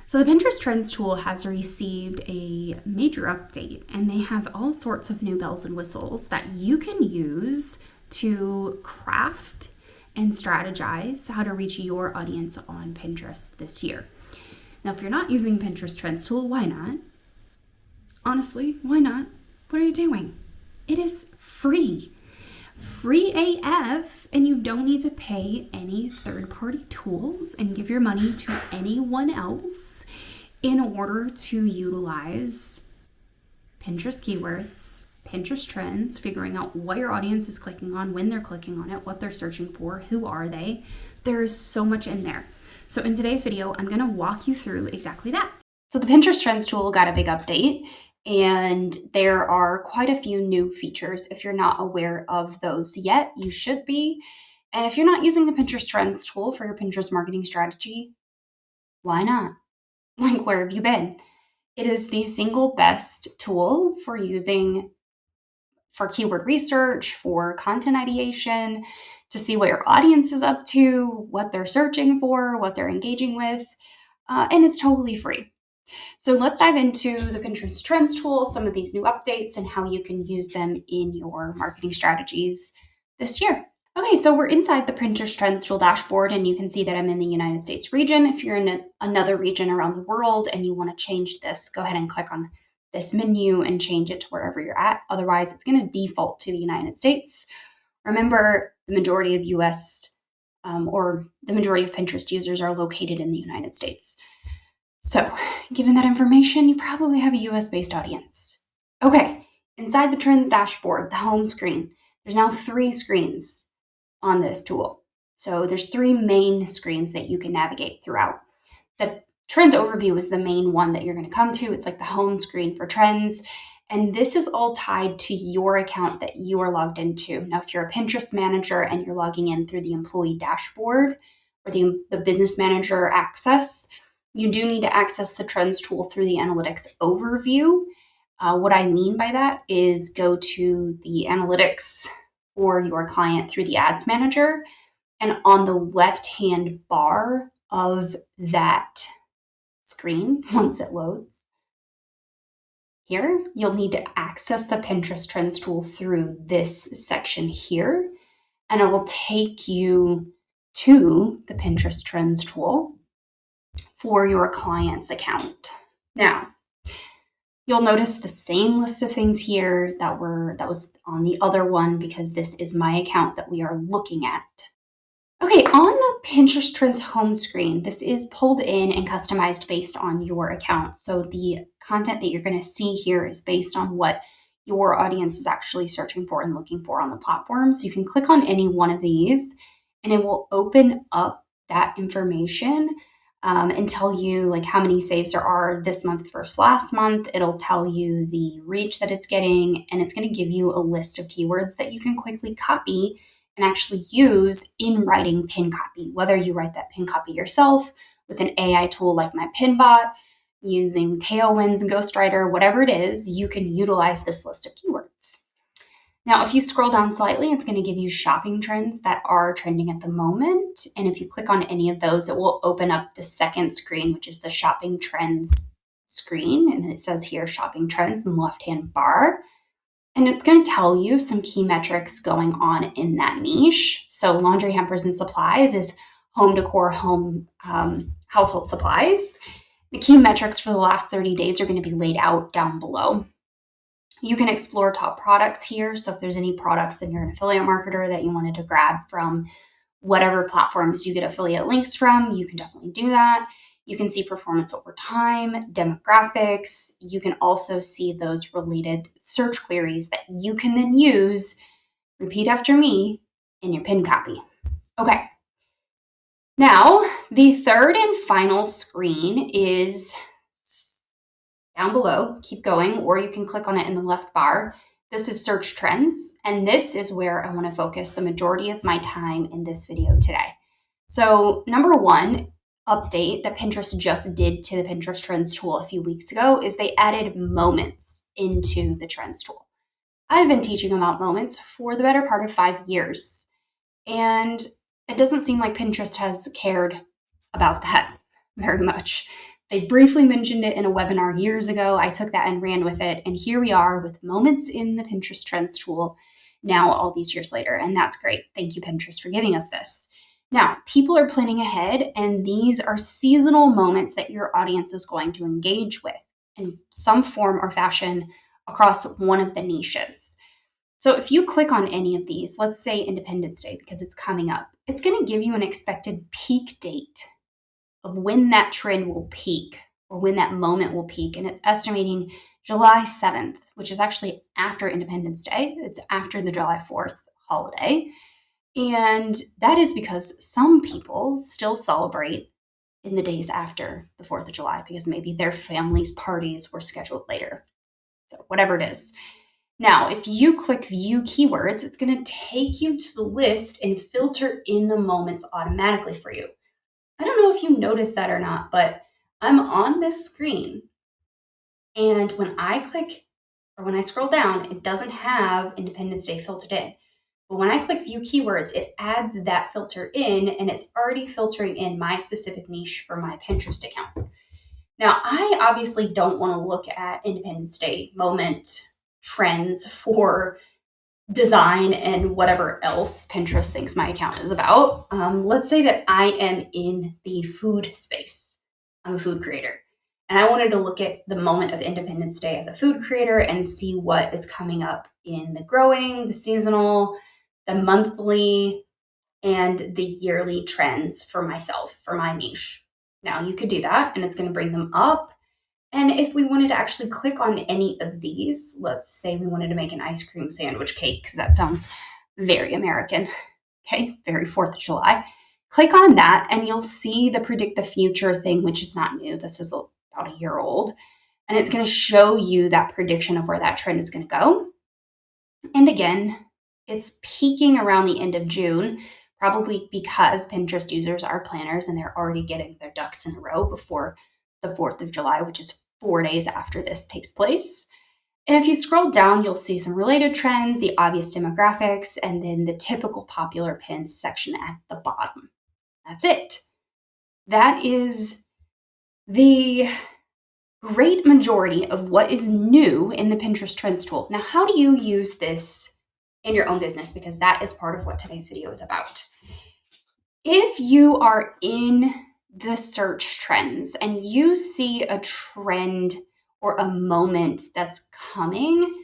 So the Pinterest Trends tool has received a major update, and they have all sorts of new bells and whistles that you can use to craft and strategize how to reach your audience on Pinterest this year. Now, if you're not using Pinterest Trends tool, why not? Honestly, why not? What are you doing? It is free. Free AF, and you don't need to pay any third-party tools and give your money to anyone else in order to utilize Pinterest keywords, Pinterest trends, figuring out what your audience is clicking on, when they're clicking on it, what they're searching for, who are they. There's so much in there. So in today's video, I'm going to walk you through exactly that. So the Pinterest Trends tool got a big update, and there are quite a few new features. If you're not aware of those yet, you should be. And if you're not using the Pinterest Trends tool for your Pinterest marketing strategy, why not? Like, where have you been? It is the single best tool for using for keyword research, for content ideation, to see what your audience is up to, what they're searching for, what they're engaging with, and it's totally free. So let's dive into the Pinterest Trends tool, some of these new updates, and how you can use them in your marketing strategies this year. Okay, so we're inside the Pinterest Trends tool dashboard, and you can see that I'm in the United States region. If you're in another region around the world and you want to change this, go ahead and click on this menu and change it to wherever you're at. Otherwise, it's going to default to the United States. Remember, the majority of US or the majority of Pinterest users are located in the United States. So, given that information, you probably have a US-based audience. Okay, inside the Trends dashboard, the home screen, there's now 3 screens on this tool. So there's 3 main screens that you can navigate throughout. The Trends overview is the main one that you're going to come to. It's like the home screen for Trends. And this is all tied to your account that you are logged into. Now, if you're a Pinterest manager and you're logging in through the employee dashboard or the business manager access, you do need to access the Trends tool through the analytics overview. What I mean by that is go to the analytics for your client through the ads manager. And on the left-hand bar of that screen, once it loads, here, you'll need to access the Pinterest Trends tool through this section here. And it will take you to the Pinterest Trends tool for your client's account. Now, you'll notice the same list of things here that was on the other one because this is my account that we are looking at. Okay, on the Pinterest Trends home screen, this is pulled in and customized based on your account. So the content that you're going to see here is based on what your audience is actually searching for and looking for on the platform. So you can click on any one of these and it will open up that information and tell you like how many saves there are this month versus last month. It'll tell you the reach that it's getting, and it's going to give you a list of keywords that you can quickly copy and actually use in writing pin copy. Whether you write that pin copy yourself with an AI tool like my Pinbot, using Tailwinds and Ghostwriter, whatever it is, you can utilize this list of keywords. Now, if you scroll down slightly, it's going to give you shopping trends that are trending at the moment. And if you click on any of those, it will open up the second screen, which is the shopping trends screen. And it says here, shopping trends in the left-hand bar. And it's going to tell you some key metrics going on in that niche. So laundry, hampers, and supplies is home decor, household supplies. The key metrics for the last 30 days are going to be laid out down below. You can explore top products here. So if there's any products and you're an affiliate marketer that you wanted to grab from whatever platforms you get affiliate links from, you can definitely do that. You can see performance over time, demographics. You can also see those related search queries that you can then use, repeat after me, in your pin copy. Okay. Now, the third and final screen is down below. Keep going, or you can click on it in the left bar. This is search trends, and this is where I want to focus the majority of my time in this video today. So number one update that Pinterest just did to the Pinterest Trends tool a few weeks ago is they added moments into the Trends tool. I've been teaching about moments for the better part of 5 years, and it doesn't seem like Pinterest has cared about that very much. They briefly mentioned it in a webinar years ago. I took that and ran with it. And here we are with moments in the Pinterest Trends tool now all these years later. And that's great. Thank you, Pinterest, for giving us this. Now, people are planning ahead, and these are seasonal moments that your audience is going to engage with in some form or fashion across one of the niches. So if you click on any of these, let's say Independence Day, because it's coming up, it's going to give you an expected peak date of when that trend will peak or when that moment will peak. And it's estimating July 7th, which is actually after Independence Day. It's after the July 4th holiday. And that is because some people still celebrate in the days after the 4th of July because maybe their family's parties were scheduled later. So whatever it is. Now, if you click View Keywords, it's going to take you to the list and filter in the moments automatically for you. I don't know if you noticed that or not, but I'm on this screen. And when I click or when I scroll down, it doesn't have Independence Day filtered in. But when I click View Keywords, it adds that filter in, and it's already filtering in my specific niche for my Pinterest account. Now, I obviously don't want to look at Independence Day moment trends for design and whatever else Pinterest thinks my account is about. Let's say that I am in the food space. I'm a food creator. And I wanted to look at the moment of Independence Day as a food creator and see what is coming up in the growing, the seasonal, the monthly, and the yearly trends for myself, for my niche. Now you could do that and it's going to bring them up. And if we wanted to actually click on any of these, let's say we wanted to make an ice cream sandwich cake, because that sounds very American, okay, very 4th of July. Click on that and you'll see the predict the future thing, which is not new. This is about a year old. And it's going to show you that prediction of where that trend is going to go. And again, it's peaking around the end of June, probably because Pinterest users are planners and they're already getting their ducks in a row before the 4th of July, which is 4 days after this takes place. And if you scroll down, you'll see some related trends, the obvious demographics, and then the typical popular pins section at the bottom. That's it. That is the great majority of what is new in the Pinterest Trends tool. Now, how do you use this in your own business? Because that is part of what today's video is about. If you are in the search trends and you see a trend or a moment that's coming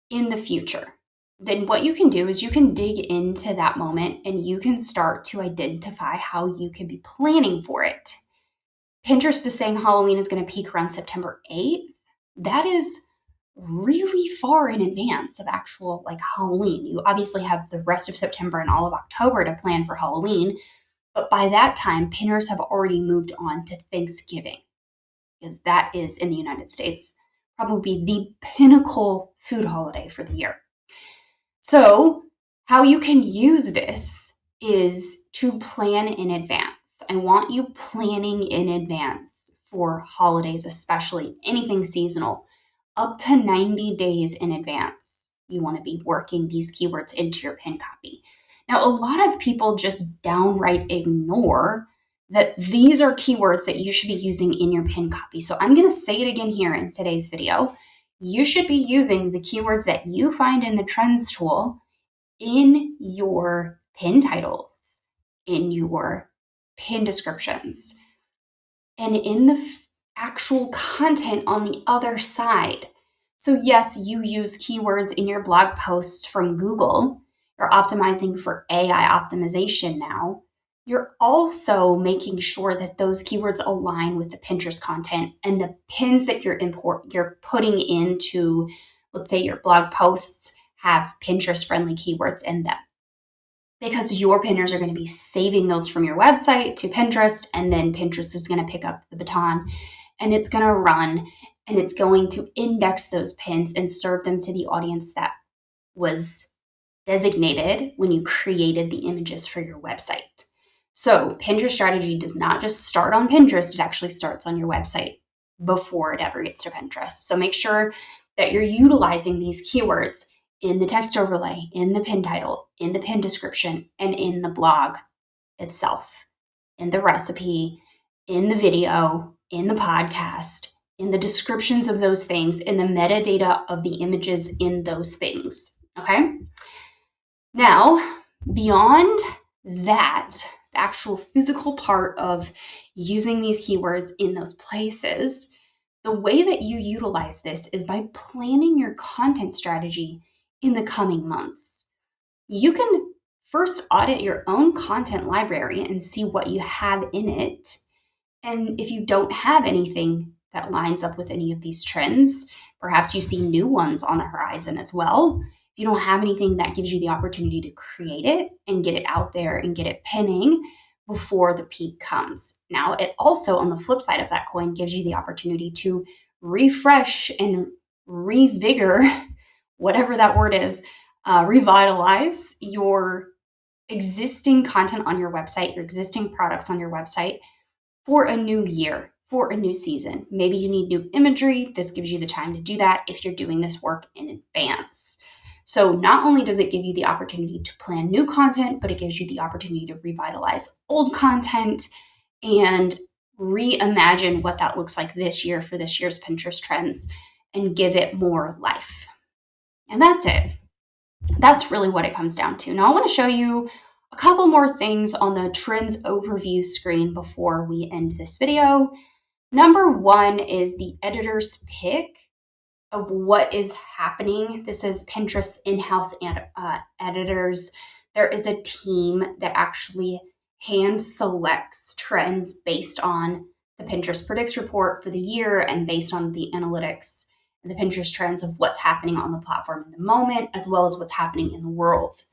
in the future, then what you can do is you can dig into that moment and you can start to identify how you can be planning for it. Pinterest is saying Halloween is going to peak around September 8th. That is really far in advance of actual Halloween. You obviously have the rest of September and all of October to plan for Halloween. But by that time, pinners have already moved on to Thanksgiving, because that is, in the United States, probably the pinnacle food holiday for the year. So how you can use this is to plan in advance. I want you planning in advance for holidays, especially anything seasonal, up to 90 days in advance. You want to be working these keywords into your pin copy. Now, a lot of people just downright ignore that these are keywords that you should be using in your pin copy. So I'm going to say it again here in today's video. You should be using the keywords that you find in the Trends tool in your pin titles, in your pin descriptions, and in the actual content on the other side. So yes, you use keywords in your blog post from Google. You're optimizing for AI optimization now. You're also making sure that those keywords align with the Pinterest content and the pins that you're putting into, let's say your blog posts have Pinterest friendly keywords in them. Because your pinners are going to be saving those from your website to Pinterest, and then Pinterest is going to pick up the baton and it's going to run and it's going to index those pins and serve them to the audience that was designated when you created the images for your website. So Pinterest strategy does not just start on Pinterest, it actually starts on your website before it ever gets to Pinterest. So make sure that you're utilizing these keywords in the text overlay, in the pin title, in the pin description, and in the blog itself, in the recipe, in the video, in the podcast, in the descriptions of those things, in the metadata of the images in those things. Okay? Now, beyond that, the actual physical part of using these keywords in those places, the way that you utilize this is by planning your content strategy in the coming months. You can first audit your own content library and see what you have in it. And if you don't have anything that lines up with any of these trends, perhaps you see new ones on the horizon as well. If you don't have anything that gives you the opportunity to create it and get it out there and get it pinning before the peak comes. Now, it also, on the flip side of that coin, gives you the opportunity to refresh and revigor, whatever that word is, revitalize your existing content on your website, your existing products on your website for a new year, for a new season. Maybe you need new imagery. This gives you the time to do that if you're doing this work in advance. So not only does it give you the opportunity to plan new content, but it gives you the opportunity to revitalize old content and reimagine what that looks like this year for this year's Pinterest trends and give it more life. And that's it. That's really what it comes down to. Now I want to show you a couple more things on the trends overview screen before we end this video. Number one is the editor's pick of what is happening. This is Pinterest in-house editors. There is a team that actually hand selects trends based on the Pinterest Predicts report for the year and based on the analytics and the Pinterest trends of what's happening on the platform in the moment, as well as what's happening in the world.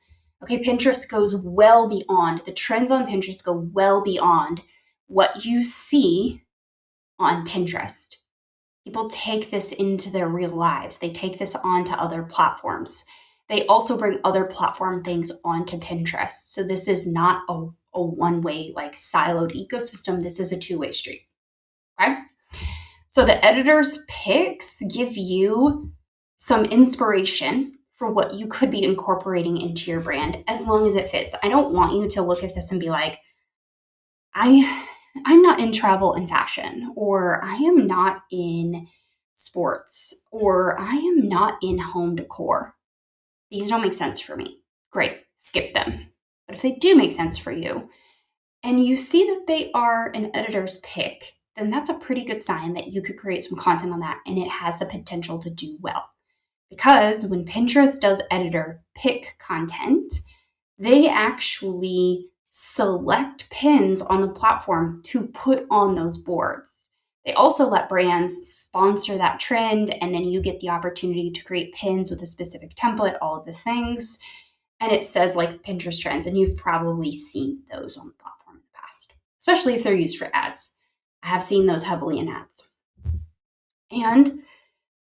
Okay, Pinterest goes well beyond, the trends on Pinterest go well beyond what you see on Pinterest. People take this into their real lives. They take this onto other platforms. They also bring other platform things onto Pinterest. So this is not a one-way, like siloed ecosystem. This is a two-way street. Okay? So the editor's picks give you some inspiration for what you could be incorporating into your brand as long as it fits. I don't want you to look at this and be like, I'm not in travel and fashion, or I am not in sports, or I am not in home decor. These don't make sense for me. Great, skip them. But if they do make sense for you, and you see that they are an editor's pick, then that's a pretty good sign that you could create some content on that and it has the potential to do well. Because when Pinterest does editor pick content, they actually select pins on the platform to put on those boards. They also let brands sponsor that trend, and then you get the opportunity to create pins with a specific template, all of the things. And it says like Pinterest trends, and you've probably seen those on the platform in the past, especially if they're used for ads. I have seen those heavily in ads. And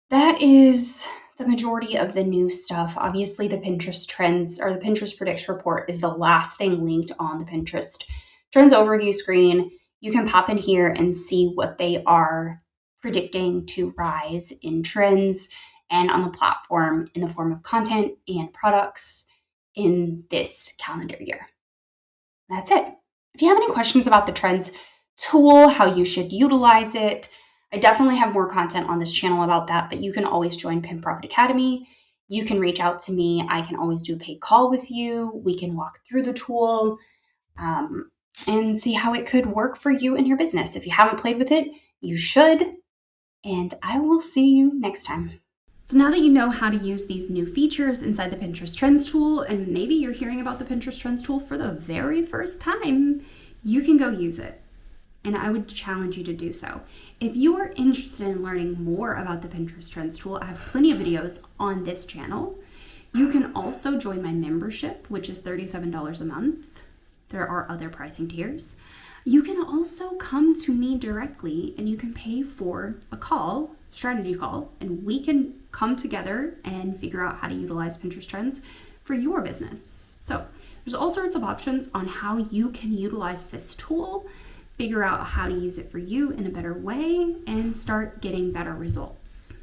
that is the majority of the new stuff. Obviously, the Pinterest trends or the Pinterest Predicts report is the last thing linked on the Pinterest trends overview screen. You can pop in here and see what they are predicting to rise in trends and on the platform in the form of content and products in this calendar year. That's it. If you have any questions about the trends tool, how you should utilize it, I definitely have more content on this channel about that, but you can always join Pin Profit Academy. You can reach out to me. I can always do a paid call with you. We can walk through the tool and see how it could work for you and your business. If you haven't played with it, you should. And I will see you next time. So now that you know how to use these new features inside the Pinterest Trends tool, and maybe you're hearing about the Pinterest Trends tool for the very first time, you can go use it. And I would challenge you to do so. If you are interested in learning more about the Pinterest Trends tool, I have plenty of videos on this channel. You can also join my membership, which is $37 a month. There are other pricing tiers. You can also come to me directly and you can pay for a call, strategy call, and we can come together and figure out how to utilize Pinterest Trends for your business. So there's all sorts of options on how you can utilize this tool, figure out how to use it for you in a better way, and start getting better results.